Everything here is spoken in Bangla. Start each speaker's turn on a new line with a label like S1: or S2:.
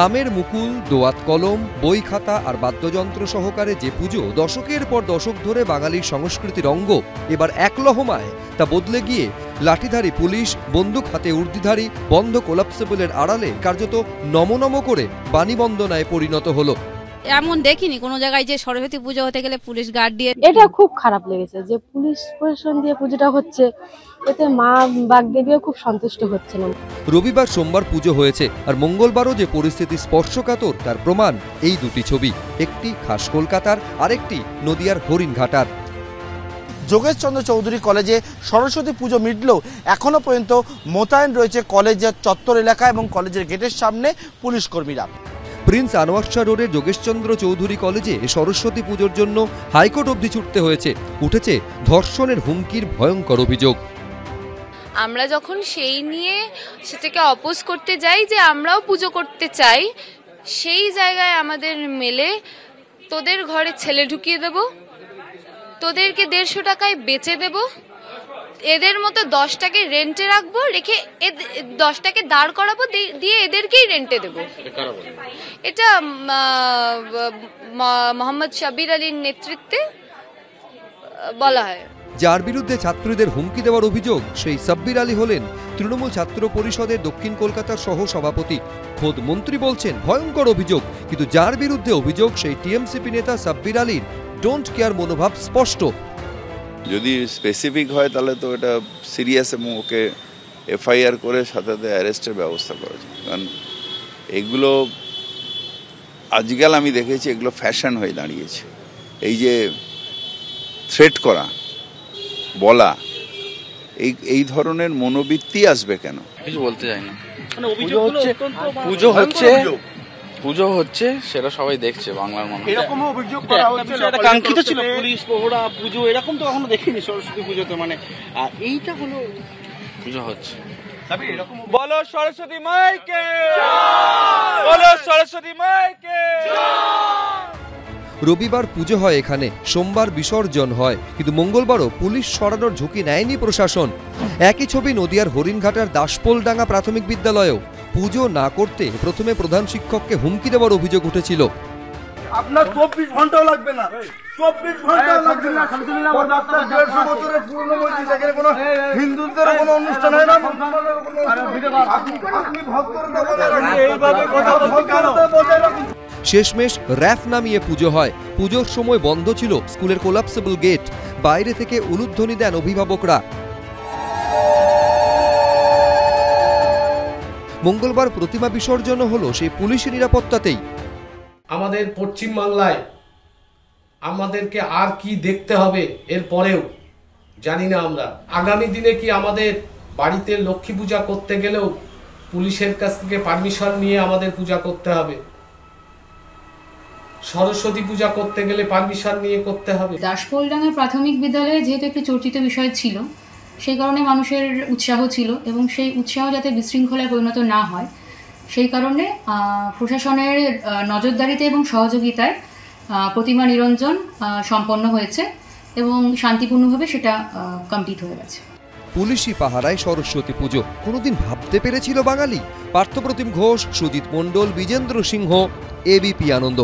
S1: আমের মুকুল, দোয়াত কলম, বই খাতা আর বাদ্যযন্ত্র সহকারে যে পুজো দশকের পর দশক ধরে বাঙালির সংস্কৃতির অঙ্গ, এবার এক লহমায় তা বদলে গিয়ে লাঠিধারী পুলিশ, বন্দুক হাতে উর্দিধারী, বন্ধ কোলাপসেবলের আড়ালে কার্যত নমনম করে বাণীবন্দনায় পরিণত হলো।
S2: এমন দেখিনি কোনো জায়গায় যে সরস্বতী পুজো হতে গেলে পুলিশ গার্ড দিয়ে।
S3: এটা খুব খারাপ লেগেছে যে পুলিশ প্রশাসন দিয়ে পুজোটা হচ্ছে, এতে মা বাগদেবীও খুব সন্তুষ্ট হচ্ছে না।
S1: রবিবার সোমবার পুজো হয়েছে, আর মঙ্গলবারও যে পরিস্থিতি স্পর্শকাতর তার প্রমাণ এই দুটি ছবি, একটি খাস কলকাতার, আরেকটি নদিয়ার হরিণঘাটার।
S4: যোগেশচন্দ্র চৌধুরী কলেজে সরস্বতী পুজো মিটলেও এখনো পর্যন্ত মোতায়েন রয়েছে কলেজের চত্বর এলাকা এবং কলেজের গেটের সামনে পুলিশ কর্মীরা।
S1: প্রিন্স আনোয়ার শাহ রোডের যোগেশচন্দ্র চৌধুরী কলেজে সরস্বতী পুজোর জন্য হাইকোর্ট অবধি ছুটতে হয়েছে। উঠেছে ধর্ষণের হুমকির ভয়ঙ্কর অভিযোগ।
S5: আমরা যখন সেই নিয়ে সেটাকে অপোজ করতে যাই যে আমরাও পুজো করতে চাই, সেই জায়গায় আমাদের মেলে তোদের ঘরে ছেলে ঢুকিয়ে দেব, তোদেরকে 150 টাকায় বেচে দেব, এদের মতো 10টাকে রেন্টে রাখবো, রেখে 10টাকে দাঁড় করাবো, দিয়ে এদেরকেই রেন্টে দেবো। এটা মোহাম্মদ সাব্বির আলীর নেতৃত্বে বলা হয়।
S1: যার বিরুদ্ধে ছাত্রীদের হুমকি দেওয়ার অভিযোগ, সেই সাব্বির আলী হলেন তৃণমূল ছাত্র পরিষদের দক্ষিণ কলকাতার সহ সভাপতি। খোদ মন্ত্রী বলছেন ভয়ঙ্কর অভিযোগ, কিন্তু যার বিরুদ্ধে অভিযোগ সেই টিএমসিপি নেতা সাব্বির আলীর ডোন্ট কেয়ার মনোভাব স্পষ্ট।
S6: যদি স্পেসিফিক হয় তাহলে তো এটা সিরিয়াস এবং ওকে এফআইআর করে সাথে সাথে অ্যারেস্টের ব্যবস্থা করা যায়। কারণ এগুলো আজকাল আমি দেখেছি এগুলো ফ্যাশন হয়ে দাঁড়িয়েছে। এই যে থ্রেট করা, বলা, এই ধরনের মনোবৃত্তি আসবে কেন?
S7: কিছু বলতে চাই না। পুজো হচ্ছে সেটা সবাই দেখছে বাংলার মানুষ।
S4: এরকম অভিযোগ করা হচ্ছে, এটা কাঙ্ক্ষিত ছিল। পুলিশ প্রহরা, পুজো এরকম তো কখনো দেখিনি সরস্বতী পুজোতে। মানে এইটা হলো
S7: পুজো হচ্ছে।
S8: বলো সরস্বতী মাইকে, বলো সরস্বতী মাইকে।
S1: রবিবার পুজো হয় এখানে, সোমবার বিসর্জন হয়, কিন্তু মঙ্গলবারও পুলিশ সরানোর ঝুঁকি নেয়নি প্রশাসন। একই ছবি নদিয়ার হরিণঘাটার দাসপোলডাঙ্গা প্রাথমিক বিদ্যালয়েও পুজো না করতে প্রথমে প্রধান শিক্ষককে হুমকি দেওয়ার অভিযোগ উঠেছিল।
S8: আপনার 24 ঘন্টাও লাগবে না, 24 ঘন্টাও লাগবে না। 150 বছরের পুরনো মসজিদ, এখানে কোনো হিন্দুদের কোনো অনুষ্ঠান হয় না। আপনি ভক্তরা এইভাবে কথা বলতে রাখুন।
S1: শেষমেশ র্যাফ নামিয়ে পুজো হয়। পুজোর সময় বন্ধ ছিল স্কুলের কোলাপসেবল গেট, বাইরে থেকে উলুধ্বনি দেন অভিভাবকরা। মঙ্গলবার প্রতিমা বিসর্জন হলো সেই পুলিশি নিরাপত্তাতেই।
S9: আমাদের পশ্চিম বাংলায় আমাদেরকে আর কি দেখতে হবে এর পরেও জানি না আমরা। আগামী দিনে কি আমাদের বাড়িতে লক্ষ্মী পূজা করতে গেলেও পুলিশের কাছ থেকে পারমিশন নিয়ে আমাদের পূজা করতে হবে? সরস্বতী পূজা করতে গেলে পারমিশন নিয়ে করতে হবে?
S10: দাসপোলডাঙ্গা প্রাথমিক বিদ্যালয়ে যেহেতু একটি চর্চিত বিষয় ছিল, সেই কারণে মানুষের উৎসাহ ছিল, এবং সেই উৎসাহ যাতে বিশৃঙ্খলায় পরিণত না হয় সেই কারণে প্রশাসনের নজরদারিতে এবং সহযোগিতায় প্রতিমা নিরঞ্জন সম্পন্ন হয়েছে এবং শান্তিপূর্ণভাবে সেটা কমপ্লিট হয়ে গেছে।
S1: পুলিশি পাহারায় সরস্বতী পুজো কোনোদিন ভাবতে পেরেছিল বাঙালি? পার্থপ্রতিম ঘোষ, সুজিত মণ্ডল, বিজেন্দ্র সিংহ, এবিপি আনন্দ।